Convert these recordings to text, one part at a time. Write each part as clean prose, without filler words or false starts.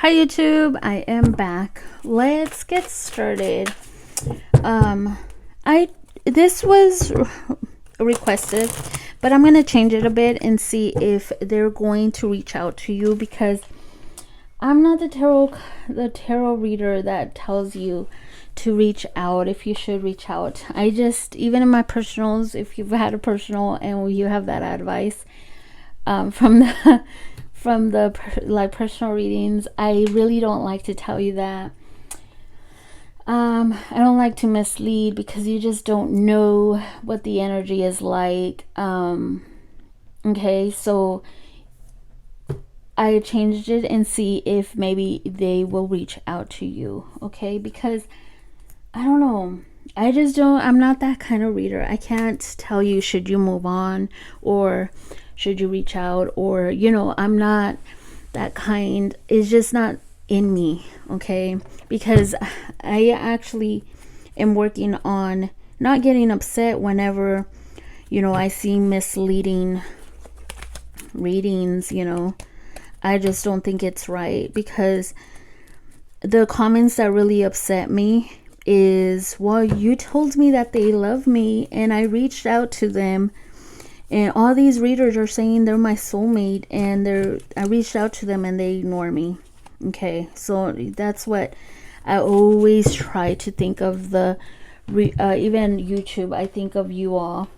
Hi YouTube, I am back. Let's get started. This was requested, but I'm going to change it a bit and see if they're going to reach out to you, because I'm not the tarot reader that tells you to reach out, if you should reach out. I just, even in my personals, if you've had a personal and you have that advice from the like personal readings, I really don't like to tell you that. I don't like to mislead, because you just don't know what the energy is like. Okay, so I changed it and see if maybe they will reach out to you. Okay, because I don't know, I'm not that kind of reader. I can't tell you, should you move on or should you reach out, or, you know, I'm not that kind. It's just not in me. Okay, because I actually am working on not getting upset whenever, you know, I see misleading readings. You know, I just don't think it's right, because the comments that really upset me is, well, you told me that they love me and I reached out to them, and all these readers are saying they're my soulmate, and I reached out to them and they ignore me. Okay, so that's what I always try to think of. Even YouTube, I think of you all,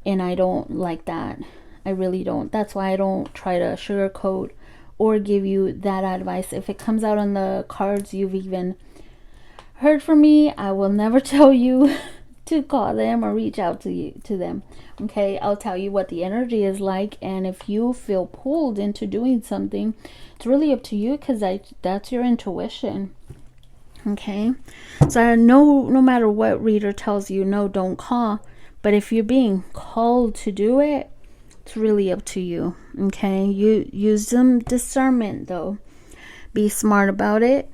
and I don't like that. I really don't. That's why I don't try to sugarcoat or give you that advice. If it comes out on the cards you've even heard from me, I will never tell you to call them or reach out to them. Okay, I'll tell you what the energy is like, and if you feel pulled into doing something, it's really up to you, because that's your intuition. Okay, so no matter what reader tells you, no, don't call, but if you're being called to do it, it's really up to you. Okay, you use some discernment though. Be smart about it.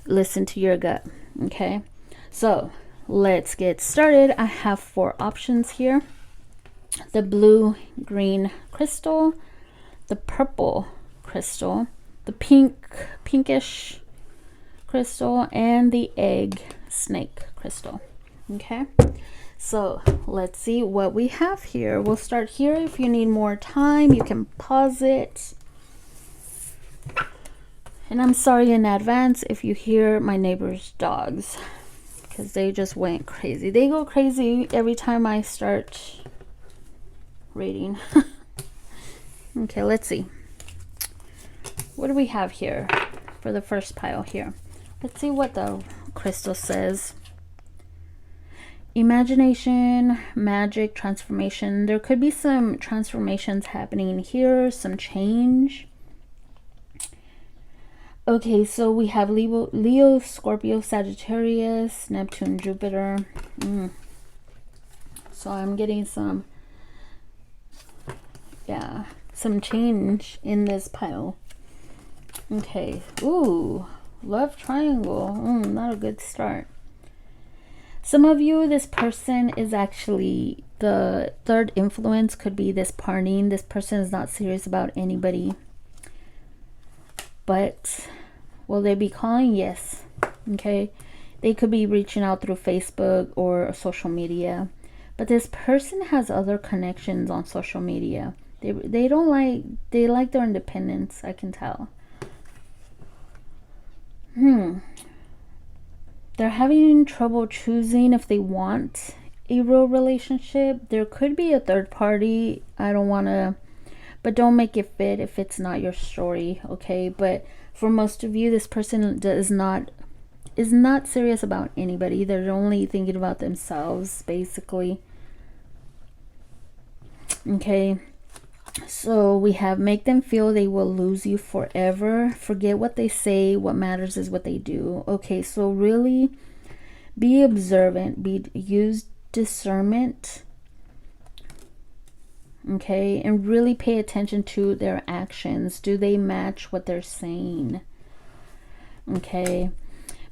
Listen to your gut. Okay, so let's get started. I have 4 options here: the blue green crystal, the purple crystal, the pinkish crystal, and the egg snake crystal. Okay, so let's see what we have here. We'll start here. If you need more time, you can pause it. And I'm sorry in advance if you hear my neighbor's dogs, because they just went crazy. They go crazy every time I start reading. Okay, let's see. What do we have here for the first pile here? Let's see what the crystal says. Imagination, magic, transformation. There could be some transformations happening here, some change. Okay, so we have Leo, Scorpio, Sagittarius, Neptune, Jupiter. So I'm getting some change in this pile. Okay. Ooh, love triangle. Not a good start. Some of you, this person is actually, the third influence could be this partying. This person is not serious about anybody. But will they be calling? Yes. Okay, they could be reaching out through Facebook or social media, but this person has other connections on social media. They like their independence, I can tell. They're having trouble choosing if they want a real relationship. There could be a third party. I don't want to, but don't make it fit if it's not your story. Okay, but for most of you, this person is not serious about anybody. They're only thinking about themselves, basically. Okay, so we have make them feel they will lose you forever. Forget what they say. What matters is what they do. Okay, so really be observant. Use discernment. Okay, and really pay attention to their actions. Do they match what they're saying? Okay,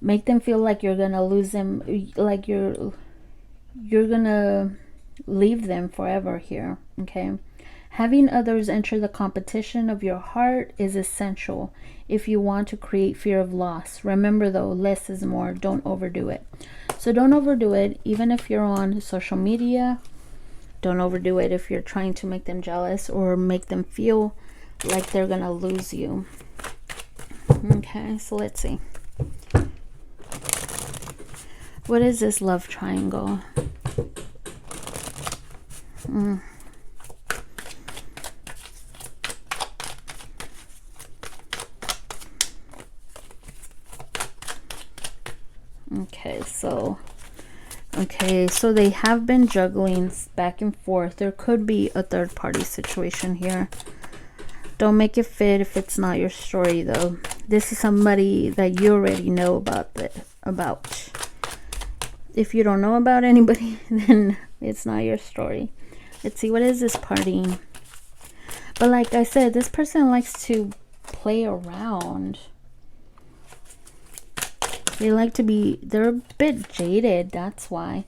make them feel like you're gonna lose them, like you're gonna leave them forever here. Okay, Having others enter the competition of your heart is essential if you want to create fear of loss. Remember though, less is more. Don't overdo it. So don't overdo it, even if you're on social media. Don't overdo it if you're trying to make them jealous or make them feel like they're gonna lose you. Okay, so let's see. What is this love triangle? Okay, so they have been juggling back and forth. There could be a third party situation here. Don't make it fit if it's not your story though. This is somebody that you already know about. If you don't know about anybody, then it's not your story. Let's see, what is this partying? But like I said, this person likes to play around. They like to be, they're a bit jaded, that's why.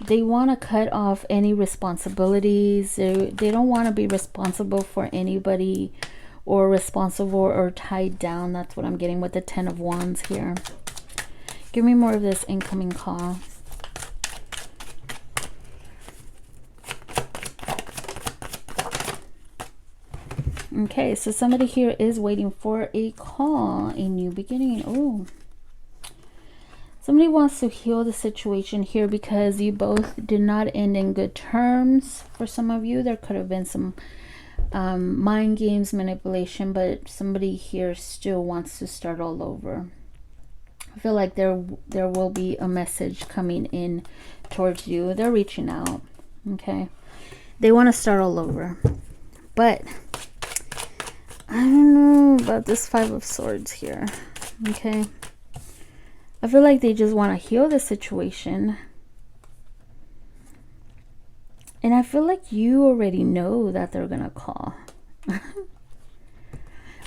They want to cut off any responsibilities. They don't want to be responsible for anybody or responsible or tied down. That's what I'm getting with the 10 of Wands here. Give me more of this incoming call. Okay, so somebody here is waiting for a call, a new beginning. Oh. Somebody wants to heal the situation here because you both did not end in good terms. For some of you, there could have been some mind games, manipulation, but somebody here still wants to start all over. I feel like there will be a message coming in towards you. They're reaching out. Okay. They want to start all over. But I don't know about this 5 of Swords here. Okay. I feel like they just want to heal the situation. And I feel like you already know that they're going to call.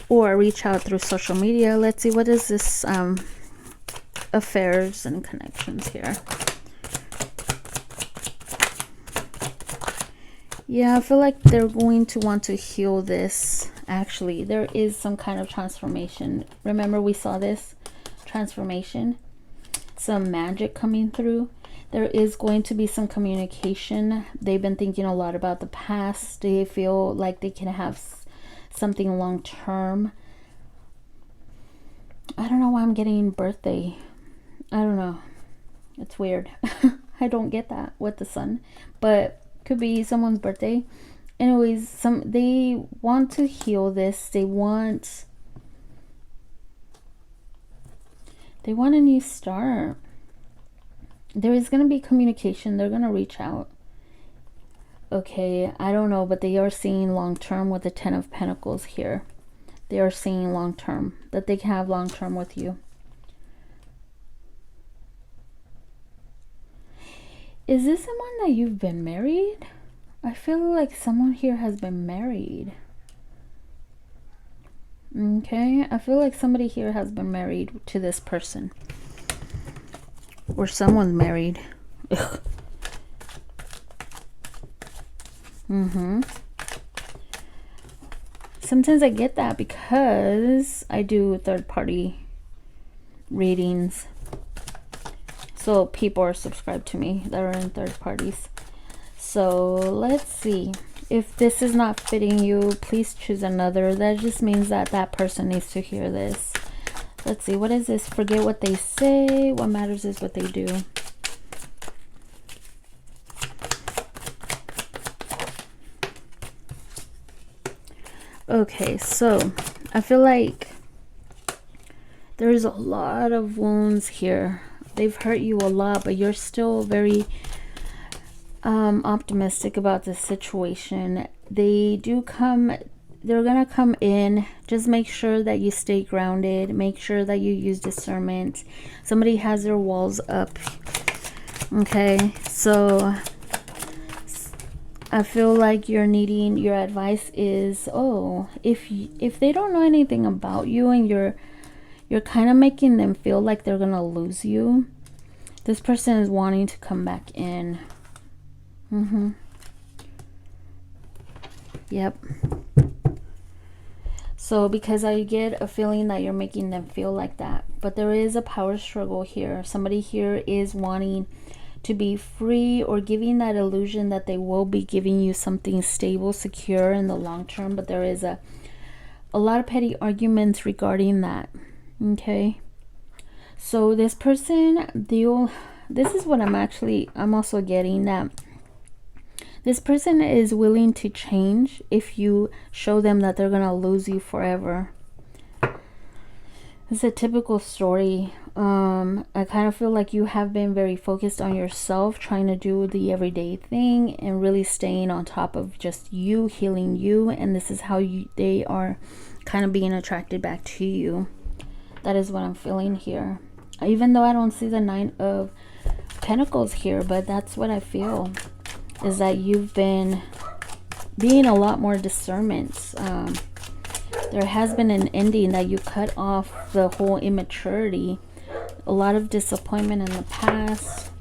Or reach out through social media. Let's see, what is this affairs and connections here? Yeah, I feel like they're going to want to heal this. Actually, there is some kind of transformation. Remember we saw this transformation? Some magic coming through. There is going to be some communication. They've been thinking a lot about the past. They feel like they can have something long term. I don't know why I'm getting birthday. I don't know. It's weird. I don't get that with the sun, but could be someone's birthday. Anyways, they want to heal this. They want a new start. There is going to be communication. They're going to reach out. Okay, I don't know, but they are seeing long term with the 10 of Pentacles here. They are seeing long term, that they can have long term with you. Is this someone that you've been married? I feel like someone here has been married. Okay, I feel like somebody here has been married to this person. Or someone's married. Sometimes I get that because I do third-party readings. So people are subscribed to me that are in third parties. So let's see. If this is not fitting you, please choose another. That just means that that person needs to hear this. Let's see. What is this? Forget what they say. What matters is what they do. Okay, so I feel like there's a lot of wounds here. They've hurt you a lot, but you're still very optimistic about this situation. They're gonna come in. Just make sure that you stay grounded. Make sure that you use discernment. Somebody has their walls up. Okay, so I feel like you're needing, your advice is, if they don't know anything about you and you're kind of making them feel like they're gonna lose you, this person is wanting to come back in. Yep. So because I get a feeling that you're making them feel like that. But there is a power struggle here. Somebody here is wanting to be free, or giving that illusion that they will be giving you something stable, secure in the long term. But there is a lot of petty arguments regarding that. Okay. So this person, this is what I'm also getting, that this person is willing to change if you show them that they're going to lose you forever. It's a typical story. I kind of feel like you have been very focused on yourself, trying to do the everyday thing and really staying on top of just you, healing you. And this is how they are kind of being attracted back to you. That is what I'm feeling here. Even though I don't see the 9 of Pentacles here, but that's what I feel. Is that you've been being a lot more discernment. There has been an ending, that you cut off the whole immaturity. A lot of disappointment in the past.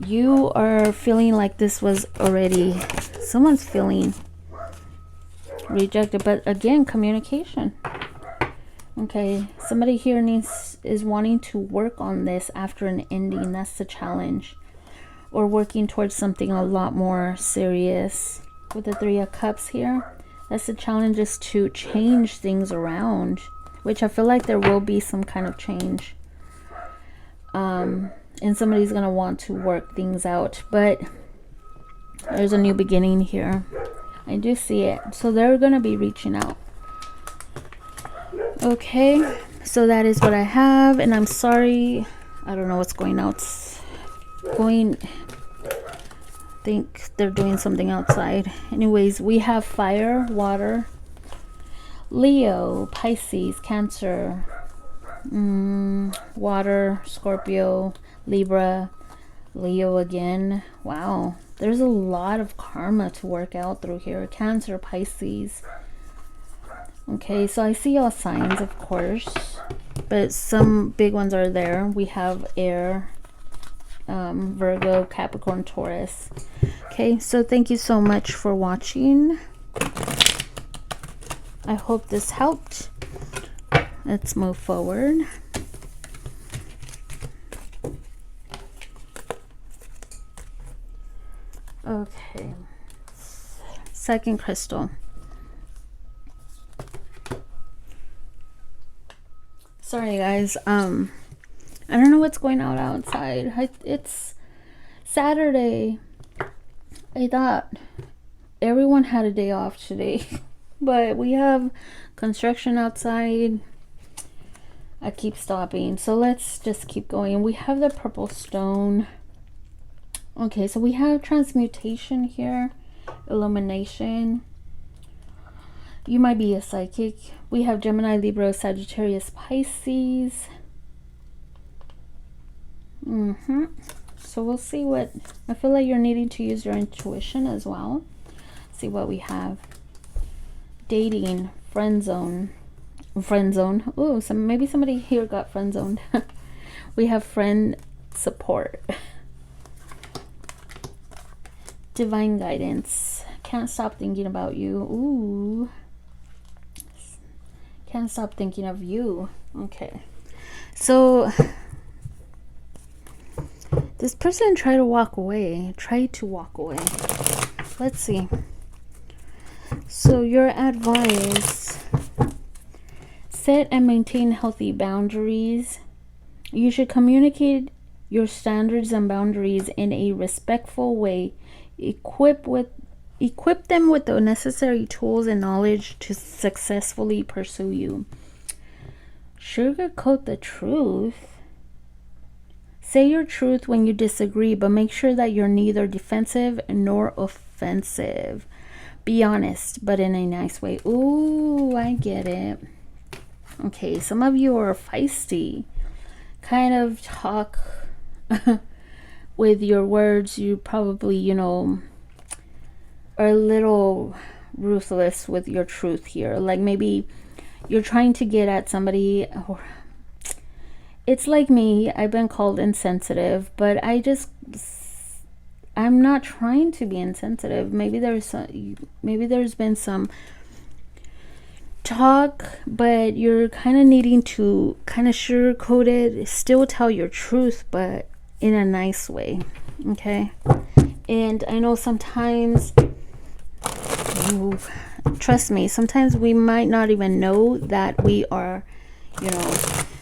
You are feeling like this was already, someone's feeling rejected. But again, communication. Okay, somebody here is wanting to work on this after an ending. That's the challenge. Or working towards something a lot more serious. With the 3 of Cups here, that's the challenge, is to change things around, which I feel like there will be some kind of change. And somebody's going to want to work things out. But there's a new beginning here. I do see it. So they're going to be reaching out. Okay, so that is what I have. And I'm sorry, I don't know what's going out. I think they're doing something outside. Anyways, we have fire, water, Leo, Pisces, Cancer, water, Scorpio, Libra, Leo again. Wow, there's a lot of karma to work out through here. Cancer, Pisces. Okay, so I see all signs, of course, but some big ones are there. We have air, Virgo, Capricorn, Taurus. Okay, so thank you so much for watching. I hope this helped. Let's move forward. Okay, second crystal. Sorry guys, I don't know what's going on outside. It's Saturday. I thought everyone had a day off today, but we have construction outside. I keep stopping, so let's just keep going. We have the purple stone. Okay, so we have transmutation here, illumination. You might be a psychic. We have Gemini, Libra, Sagittarius, Pisces. So we'll see what, I feel like you're needing to use your intuition as well. See what we have. Dating, friend zone. Oh, maybe somebody here got friend zoned. We have friend support. Divine guidance. Can't stop thinking about you. Ooh. Can't stop thinking of you. Okay. So this person tried to walk away. Let's see. So your advice: set and maintain healthy boundaries. You should communicate your standards and boundaries in a respectful way. Equip them with the necessary tools and knowledge to successfully pursue you. Sugarcoat the truth. Say your truth when you disagree, but make sure that you're neither defensive nor offensive. Be honest, but in a nice way. Ooh, I get it. Okay, some of you are feisty. Kind of talk with your words. You probably, you know, are a little ruthless with your truth here. Like maybe you're trying to get at somebody, or it's like me. I've been called insensitive, but I I'm not trying to be insensitive. Maybe there's been some talk, but you're kind of needing to kind of sugarcoat it, still tell your truth, but in a nice way. Okay? And I know sometimes, trust me, sometimes we might not even know that we are,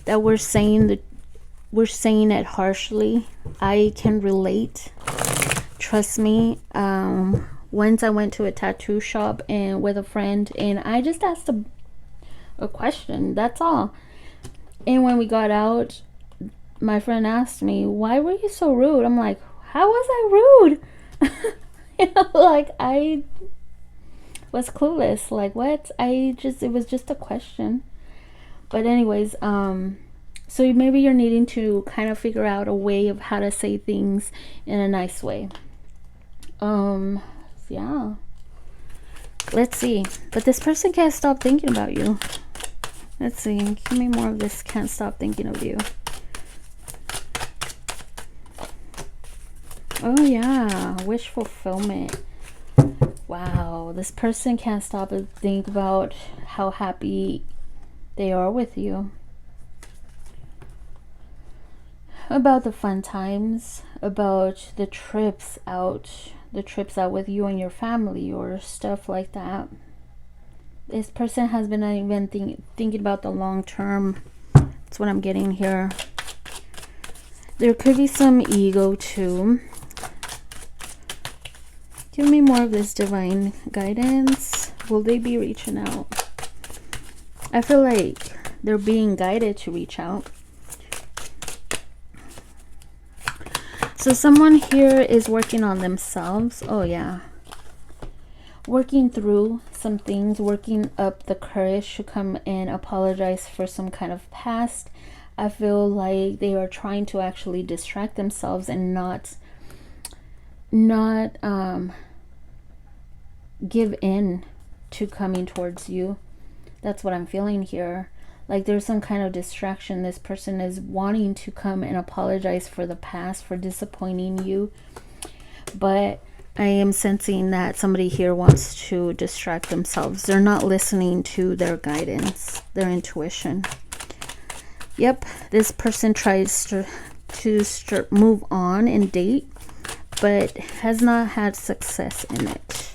that we're saying it harshly. I can relate. Trust me. Once I went to a tattoo shop and with a friend, and I just asked a question, that's all. And when we got out, my friend asked me, why were you so rude? I'm like, how was I rude? Like, I was clueless. Like, what? It was just a question. But anyways, so maybe you're needing to kind of figure out a way of how to say things in a nice way. Yeah. Let's see. But this person can't stop thinking about you. Let's see. Give me more of this. Can't stop thinking of you. Oh yeah. Wish fulfillment. Wow. This person can't stop and think about how happy they are with you. About the fun times. About the trips out with you and your family or stuff like that. This person has been even thinking about the long term. That's what I'm getting here. There could be some ego too. Give me more of this divine guidance. Will they be reaching out? I feel like they're being guided to reach out. So someone here is working on themselves. Oh yeah. Working through some things, working up the courage to come and apologize for some kind of past. I feel like they are trying to actually distract themselves and not give in to coming towards you. That's what I'm feeling here. Like there's some kind of distraction. This person is wanting to come and apologize for the past, for disappointing you. But I am sensing that somebody here wants to distract themselves. They're not listening to their guidance, their intuition. Yep, this person tries to move on and date, but has not had success in it.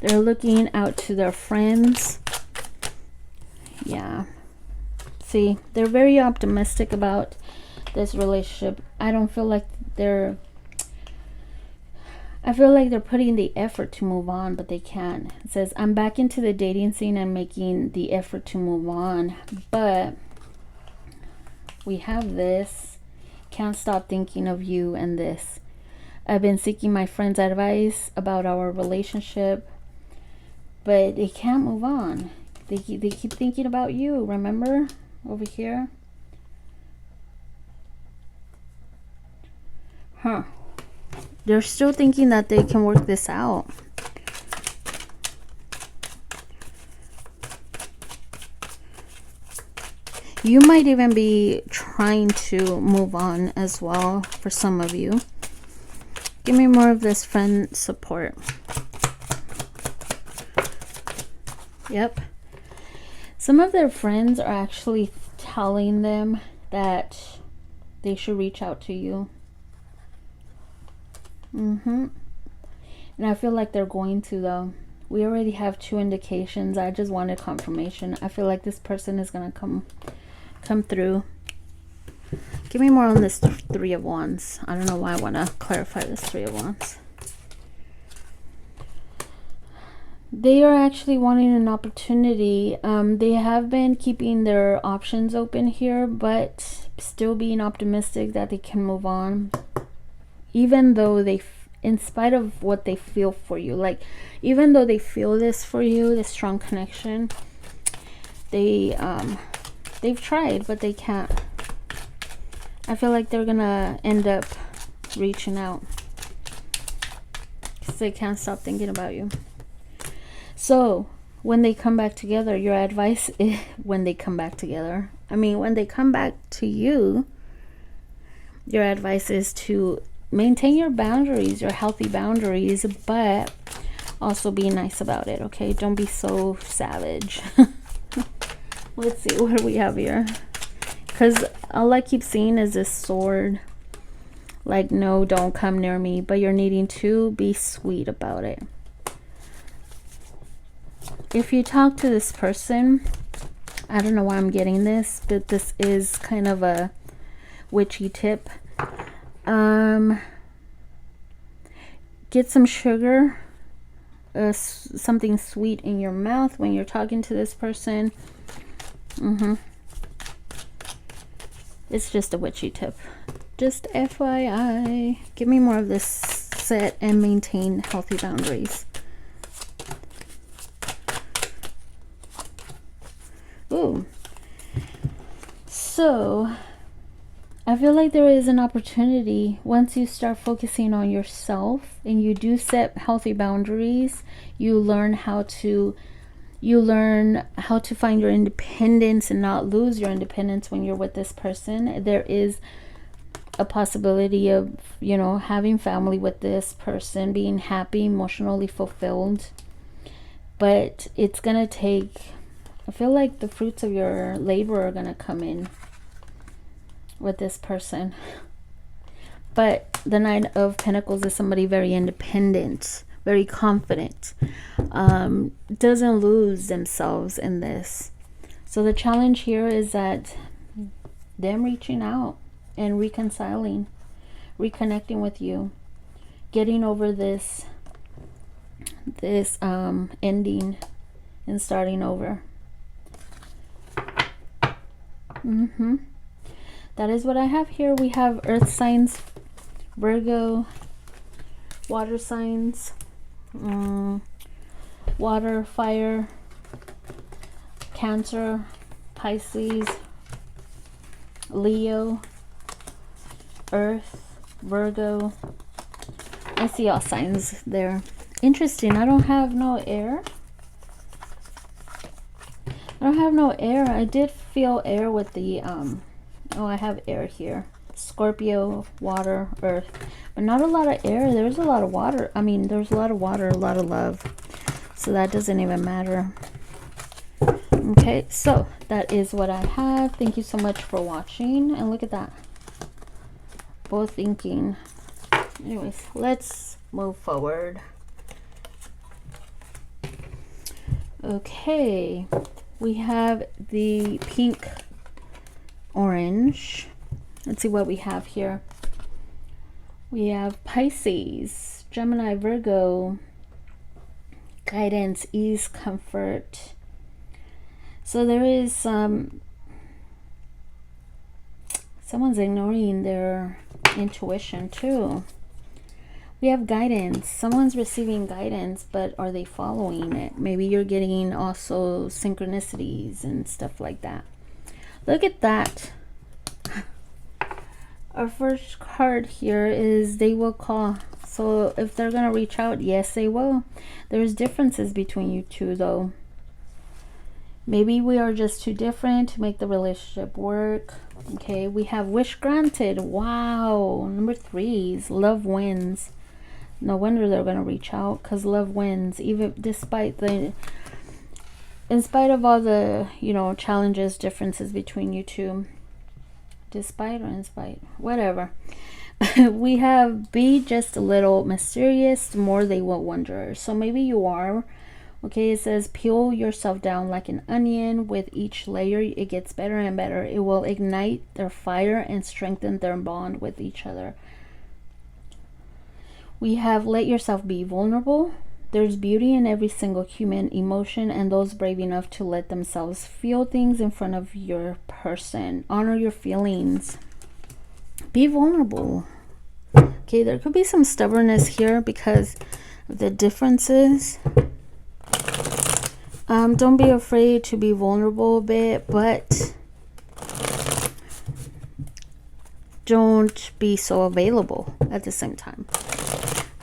They're looking out to their friends. Yeah. See, they're very optimistic about this relationship. I don't feel like I feel like they're putting the effort to move on, but they can't. It says, I'm back into the dating scene and making the effort to move on. But we have this. Can't stop thinking of you and this. I've been seeking my friend's advice about our relationship, but they can't move on. They keep thinking about you. Remember? Over here. Huh. They're still thinking that they can work this out. You might even be trying to move on as well for some of you. Give me more of this friend support. Yep. Some of their friends are actually telling them that they should reach out to you. And I feel like they're going to, though. We already have 2 indications. I just wanted confirmation. I feel like this person is going to come through. Give me more on this 3 of Wands. I don't know why I want to clarify this 3 of Wands. They are actually wanting an opportunity. They have been keeping their options open here, but still being optimistic that they can move on. Even though in spite of what they feel for you, like even though they feel this for you, this strong connection, they've tried, but they can't. I feel like they're gonna end up reaching out because they can't stop thinking about you. So when they come back together, your advice is when they come back together, when they come back to you, your advice is to maintain your boundaries, your healthy boundaries, but also be nice about it, okay? Don't be so savage. Let's see, what do we have here? Because all I keep seeing is this sword. Like, no, don't come near me, but you're needing to be sweet about it. If you talk to this person, I don't know why I'm getting this, but this is kind of a witchy tip. Get some sugar, something sweet in your mouth when you're talking to this person. It's just a witchy tip. Just FYI. Give me more of this. Set and maintain healthy boundaries. Ooh. So, I feel like there is an opportunity once you start focusing on yourself and you do set healthy boundaries. You learn how to find your independence and not lose your independence when you're with this person. There is a possibility of, you know, having family with this person, being happy, emotionally fulfilled. But it's gonna take, I feel like the fruits of your labor are gonna come in with this person. But the Nine of Pentacles is somebody very independent, very confident, doesn't lose themselves in this. So the challenge here is that them reaching out and reconciling, reconnecting with you, getting over this ending and starting over. That is what I have here. We have earth signs, Virgo, water signs, water, fire, Cancer, Pisces, Leo, earth, Virgo. I see all signs there. Interesting. I don't have no air. I did feel air with the oh, I have air here. Scorpio, water, earth, but not a lot of air. There's a lot of water. I mean, there's a lot of water, a lot of love, so that doesn't even matter. Okay, so that is what I have. Thank you so much for watching, and look at that, both thinking. Anyways, let's move forward. Okay, we have the pink orange. Let's see what we have here. We have Pisces, Gemini, Virgo, guidance, ease, comfort. So there is someone's ignoring their intuition too. We have guidance. Someone's receiving guidance, but are they following it? Maybe you're getting also synchronicities and stuff like that. Look at that. Our first card here is they will call. So if they're going to reach out, yes, they will. There's differences between you two, though. Maybe we are just too different to make the relationship work. Okay, we have wish granted. Wow. Number 3s. Love wins. No wonder they're going to reach out, because love wins. Even despite the... In spite of all the, you know, challenges, differences between you two. Despite or in spite, whatever. We have be just a little mysterious, the more they will wonder. So maybe you are. Okay, it says peel yourself down like an onion. With each layer, it gets better and better. It will ignite their fire and strengthen their bond with each other. We have let yourself be vulnerable. There's beauty in every single human emotion, and those brave enough to let themselves feel things in front of your person. Honor your feelings. Be vulnerable. Okay, there could be some stubbornness here because of the differences. Don't be afraid to be vulnerable a bit, but don't be so available at the same time.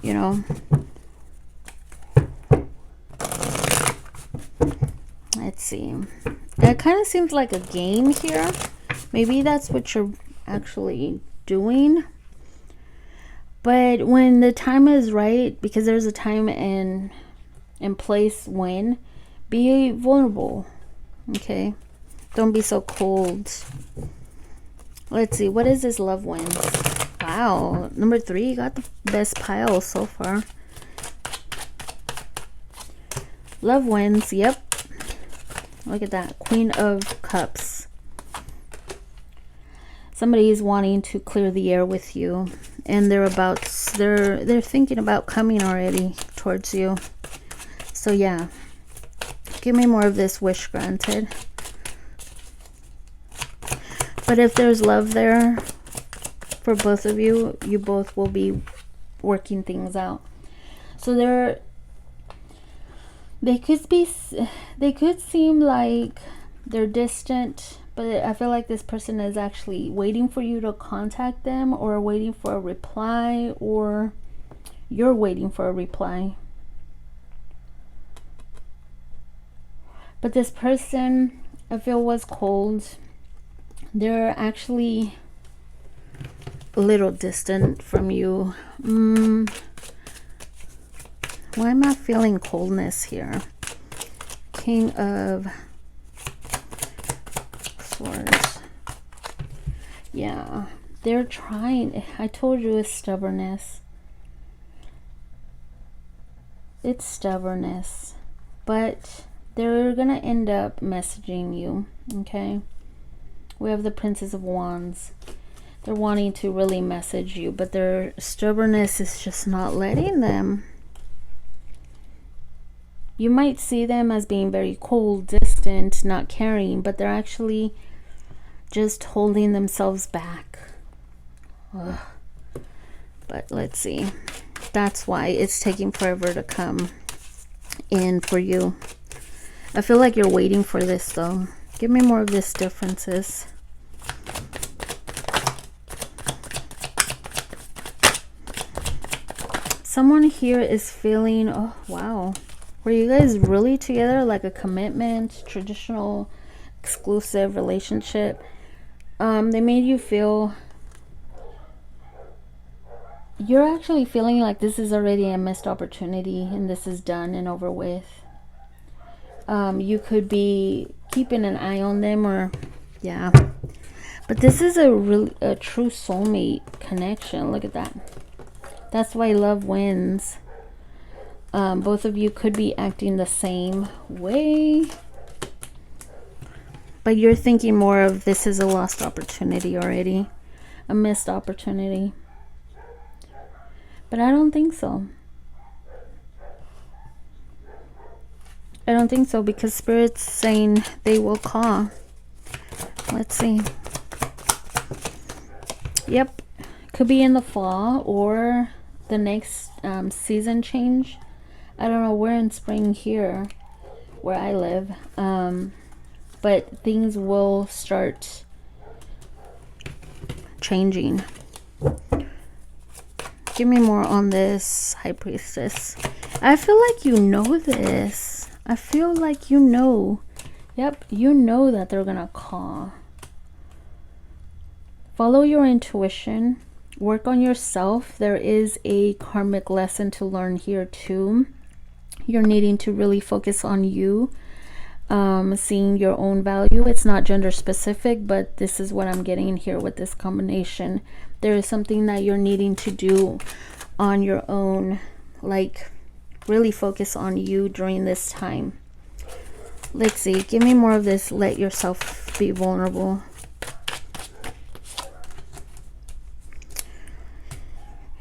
You know? Let's see. It kind of seems like a game here. Maybe that's what you're actually doing. But when the time is right, because there's a time and place when, be vulnerable. Okay, don't be so cold. Let's see, what is this love wins? Wow, number 3 got the best pile so far. Love wins. Yep, look at that, Queen of Cups. Somebody is wanting to clear the air with you, and they're thinking about coming already towards you. So yeah, give me more of this wish granted. But if there's love there for both of you, you both will be working things out. So they could seem like they're distant, but I feel like this person is actually waiting for you to contact them, or waiting for a reply, or you're waiting for a reply. But this person, I feel, was cold. They're actually a little distant from you. Why am I feeling coldness here? King of Swords. Yeah, they're trying. I told you it's stubbornness. It's stubbornness. But they're gonna end up messaging you. Okay, we have the Princess of Wands. They're wanting to really message you, but their stubbornness is just not letting them. You might see them as being very cold, distant, not caring, but they're actually just holding themselves back. Ugh. But let's see. That's why it's taking forever to come in for you. I feel like you're waiting for this though. Give me more of this differences. Someone here is feeling, oh wow, were you guys really together, like a commitment, traditional, exclusive relationship? They made you feel, you're actually feeling like this is already a missed opportunity and this is done and over with. You could be keeping an eye on them, or yeah, but this is a true soulmate connection. Look at that. That's why love wins. Both of you could be acting the same way, but you're thinking more of this is a lost opportunity already, a missed opportunity. But I don't think so. I don't think so, because Spirit's saying they will call. Let's see. Yep, could be in the fall or the next season change. I don't know, we're in spring here where I live, but things will start changing. Give me more on this High Priestess. I feel like you know this. I feel like you know. Yep, you know that they're gonna call. Follow your intuition. Work on yourself. There is a karmic lesson to learn here too. You're needing to really focus on you, seeing your own value. It's not gender specific, but this is what I'm getting here with this combination. There is something that you're needing to do on your own, like really focus on you during this time. Let's see, give me more of this. Let yourself be vulnerable.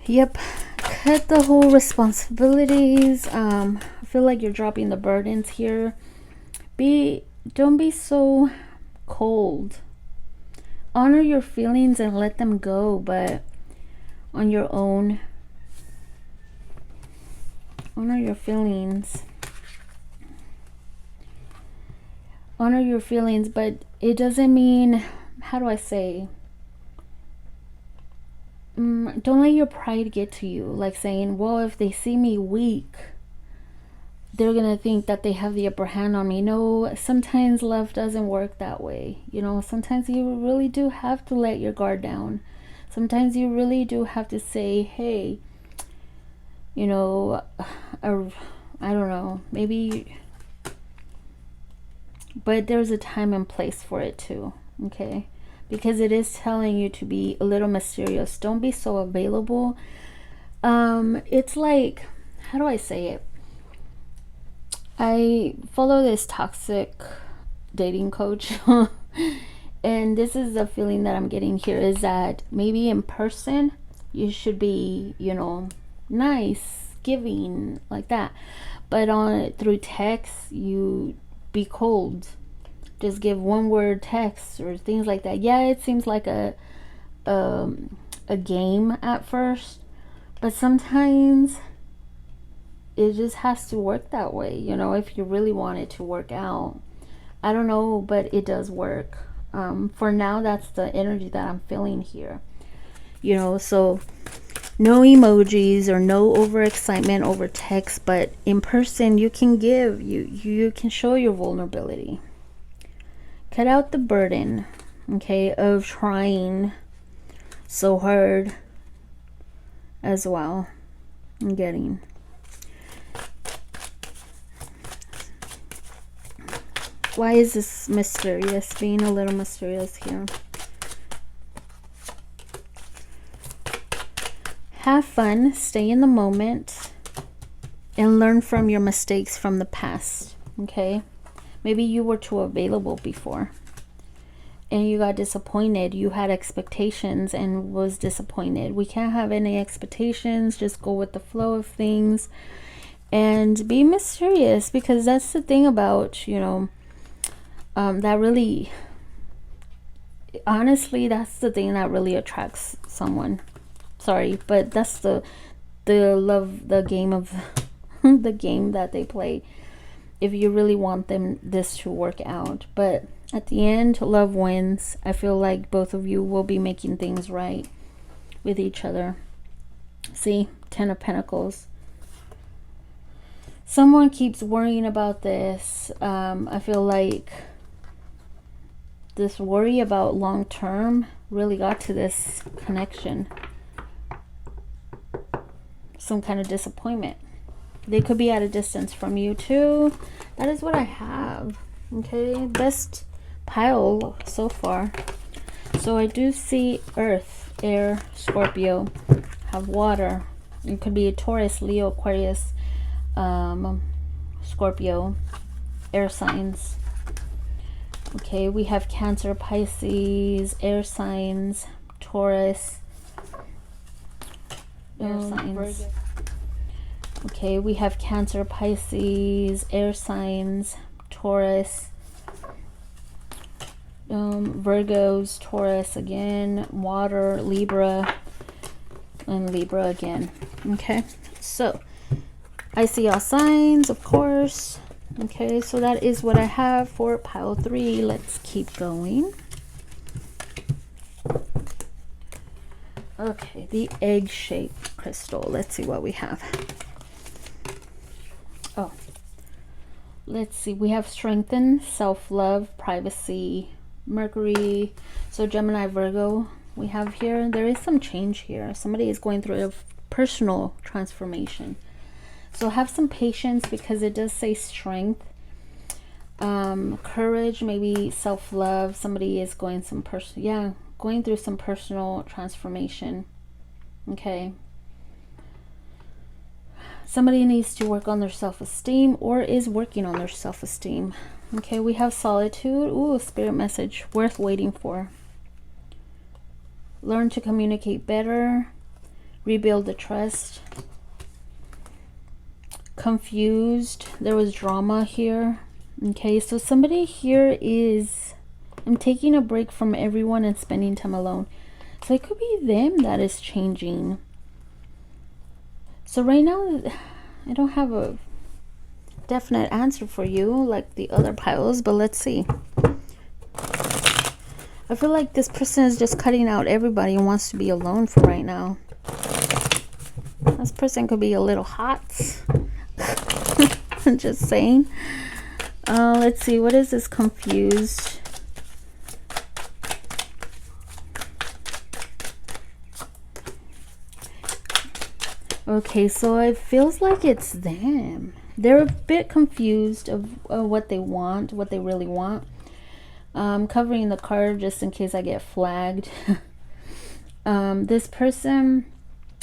Yep, cut the whole responsibilities. I feel like you're dropping the burdens here. Don't be so cold. Honor your feelings and let them go, but on your own. Honor your feelings. Honor your feelings, but it doesn't mean, how do I say? Don't let your pride get to you. Like saying, well, if they see me weak, they're gonna think that they have the upper hand on me. No, sometimes love doesn't work that way. You know, sometimes you really do have to let your guard down. Sometimes you really do have to say, hey, you know, I don't know, maybe, but there's a time and place for it too, okay? Because it is telling you to be a little mysterious. Don't be so available. It's like, how do I say it? I follow this toxic dating coach and this is the feeling that I'm getting here, is that maybe in person you should be, you know, nice, giving, like that, but on through text you be cold, just give one word text or things like that. Yeah, it seems like a game at first, but sometimes it just has to work that way, you know, if you really want it to work out. I don't know, but it does work. For now, that's the energy that I'm feeling here, you know. So no emojis or no overexcitement over text, but in person you can give, you can show your vulnerability. Cut out the burden, okay, of trying so hard as well. I'm getting, why is this mysterious, being a little mysterious here? Have fun, stay in the moment, and learn from your mistakes from the past, okay? Maybe you were too available before and you got disappointed. You had expectations and was disappointed. We can't have any expectations. Just go with the flow of things and be mysterious, because that's the thing about, you know, that really, honestly, that's the thing that really attracts someone. Sorry, but that's the love, the game of the game that they play, if you really want this to work out. But at the end, love wins. I feel like both of you will be making things right with each other. See, 10 of Pentacles. Someone keeps worrying about this. I feel like this worry about long term really got to this connection. Some kind of disappointment. They could be at a distance from you too. That is what I have. Okay, best pile so far. So I do see Earth, Air, Scorpio, have water. It could be a Taurus, Leo, Aquarius, Scorpio, air signs. Okay, we have Cancer, Pisces, air signs, Taurus, air signs. Okay, we have Cancer, Pisces, air signs, Taurus, Virgos, Taurus again, water, Libra, and Libra again. Okay, so I see all signs, of course. Okay, so that is what I have for pile 3. Let's keep going. Okay, the egg-shaped crystal. Let's see what we have. Oh, let's see. We have strengthen, self-love, privacy, Mercury. So Gemini, Virgo we have here. There is some change here. Somebody is going through a personal transformation. So have some patience, because it does say strength, courage, maybe self-love. Somebody is going going through some personal transformation. Okay. Somebody needs to work on their self-esteem or is working on their self-esteem. Okay, we have solitude. Ooh, spirit message worth waiting for. Learn to communicate better. Rebuild the trust. Confused. There was drama here. Okay, so somebody here is, I'm taking a break from everyone and spending time alone. So it could be them that is changing. So right now, I don't have a definite answer for you like the other piles, but let's see. I feel like this person is just cutting out everybody and wants to be alone for right now. This person could be a little hot. I'm just saying. Let's see, what is this confused? Okay, so it feels like it's them. They're a bit confused of what they want, what they really want. Covering the card just in case I get flagged. This person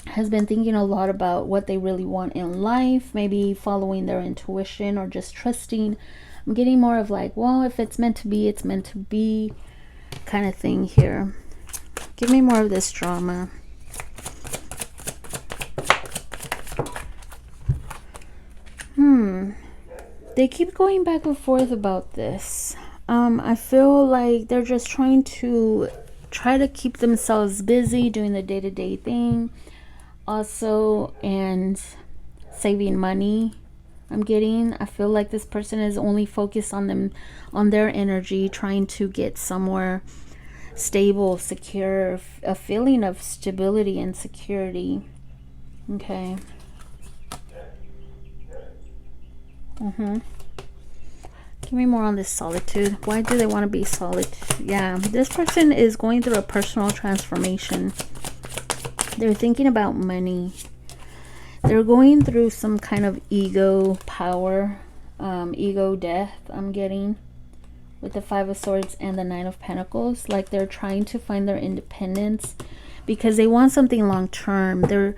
has been thinking a lot about what they really want in life, maybe following their intuition or just trusting. I'm getting more of like, well, if it's meant to be, it's meant to be kind of thing here. Give me more of this drama. They keep going back and forth about this. I feel like they're just trying to keep themselves busy doing the day-to-day thing also, and saving money. I feel like this person is only focused on their energy, trying to get somewhere stable, secure, a feeling of stability and security. Okay. Give me more on this solitude. Why do they want to be solitude? Yeah, this person is going through a personal transformation. They're thinking about money. They're going through some kind of ego power, ego death, I'm getting, with the Five of Swords and the Nine of Pentacles. Like they're trying to find their independence because they want something long term. They're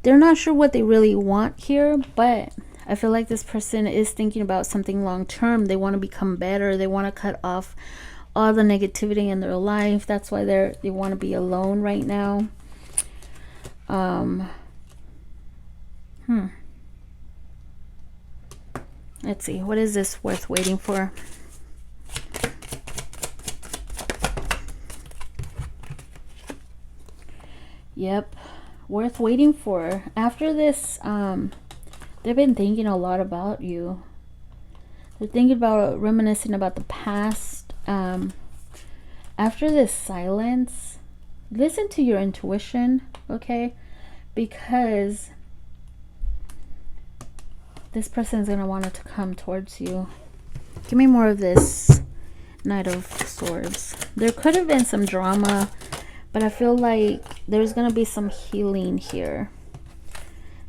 not sure what they really want here, but I feel like this person is thinking about something long term. They want to become better. They want to cut off all the negativity in their life. That's why they want to be alone right now. Let's see. What is this worth waiting for? Yep. Worth waiting for. After this, they've been thinking a lot about you. They're thinking about, reminiscing about the past. After this silence, listen to your intuition, okay? Because this person is going to want it to come towards you. Give me more of this Knight of Swords. There could have been some drama, but I feel like there's going to be some healing here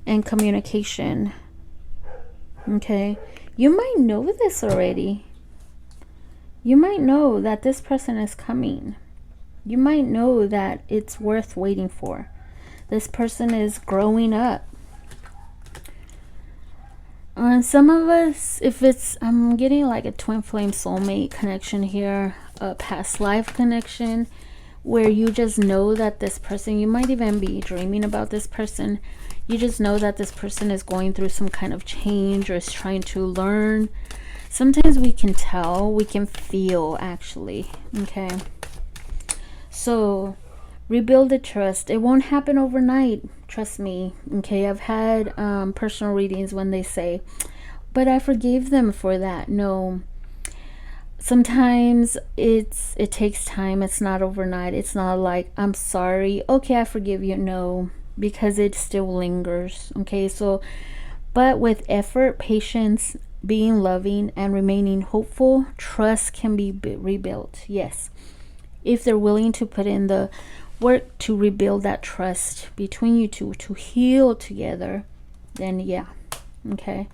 and communication. Okay, you might know this already. You might know that this person is coming. You might know that it's worth waiting for. This person is growing up. And some of us, if it's, I'm getting like a twin flame soulmate connection here, a past life connection, where you just know that this person, you might even be dreaming about this person. You just know that this person is going through some kind of change or is trying to learn. Sometimes we can tell, we can feel actually, okay? So rebuild the trust. It won't happen overnight, trust me, okay? I've had personal readings when they say, but I forgave them for that. No, sometimes it takes time. It's not overnight. It's not like, I'm sorry, okay, I forgive you. No, because it still lingers, okay? So, but with effort, patience, being loving, and remaining hopeful, trust can be rebuilt. Yes, if they're willing to put in the work to rebuild that trust between you two, to heal together, then yeah, okay?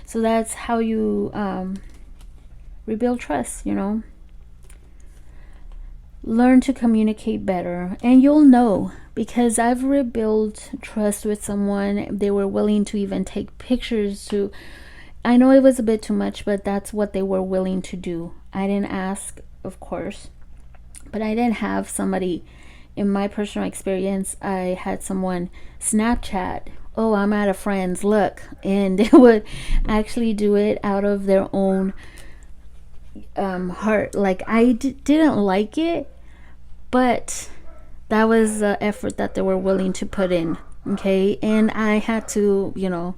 So that's how you rebuild trust, you know? Learn to communicate better, and you'll know, because I've rebuilt trust with someone. They were willing to even take pictures to, I know it was a bit too much, but that's what they were willing to do. I didn't ask, of course, but I didn't have somebody, in my personal experience, I had someone Snapchat, oh, I'm at a friend's, look, and they would actually do it out of their own heart. Like, I didn't like it, but that was the effort that they were willing to put in, okay? And I had to, you know,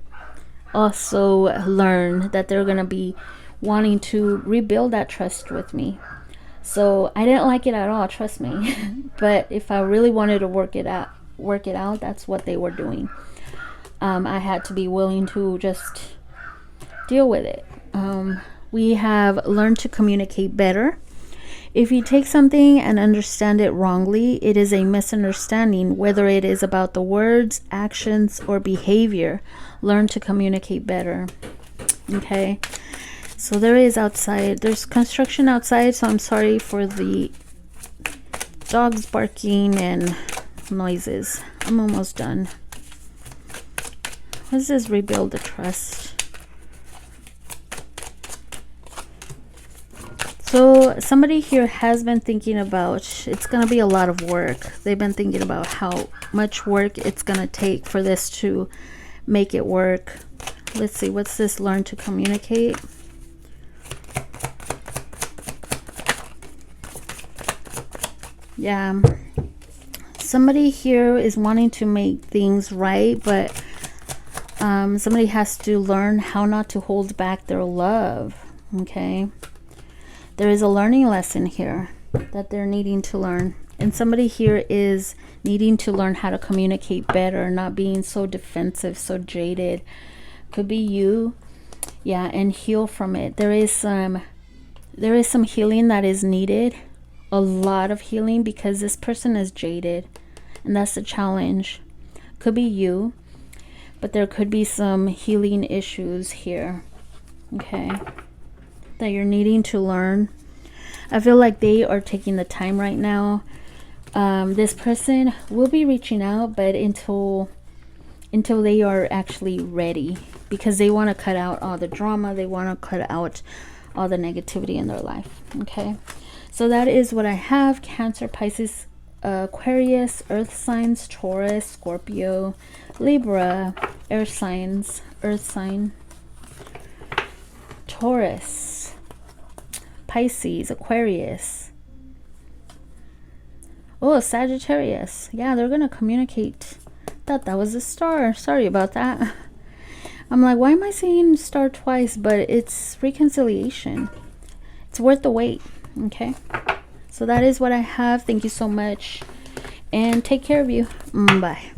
also learn that they're gonna be wanting to rebuild that trust with me. So I didn't like it at all, trust me. But if I really wanted to work it out, that's what they were doing. I had to be willing to just deal with it. We have learned to communicate better. If you take something and understand it wrongly, it is a misunderstanding, whether it is about the words, actions, or behavior. Learn to communicate better. Okay, so there's construction outside, so I'm sorry for the dogs barking and noises. I'm almost done. Let's just rebuild the trust. So somebody here has been thinking about, it's going to be a lot of work. They've been thinking about how much work it's going to take for this to make it work. Let's see, what's this? Learn to communicate. Yeah. Somebody here is wanting to make things right, but somebody has to learn how not to hold back their love. Okay. There is a learning lesson here that they're needing to learn. And somebody here is needing to learn how to communicate better, not being so defensive, so jaded. Could be you. Yeah, and heal from it. There is some healing that is needed. A lot of healing, because this person is jaded. And that's the challenge. Could be you. But there could be some healing issues here. Okay. That you're needing to learn. I feel like they are taking the time right now. This person will be reaching out, but until they are actually ready, because they want to cut out all the drama, they want to cut out all the negativity in their life. Okay, so that is what I have. Cancer, Pisces, Aquarius, earth signs, Taurus, Scorpio, Libra, air signs, earth sign, Taurus, Pisces, Aquarius. Oh, Sagittarius. Yeah, they're gonna communicate. Thought that was a star. Sorry about that. I'm like, why am I saying star twice? But it's reconciliation. It's worth the wait. Okay, so that is what I have. Thank you so much, and take care of you. Bye.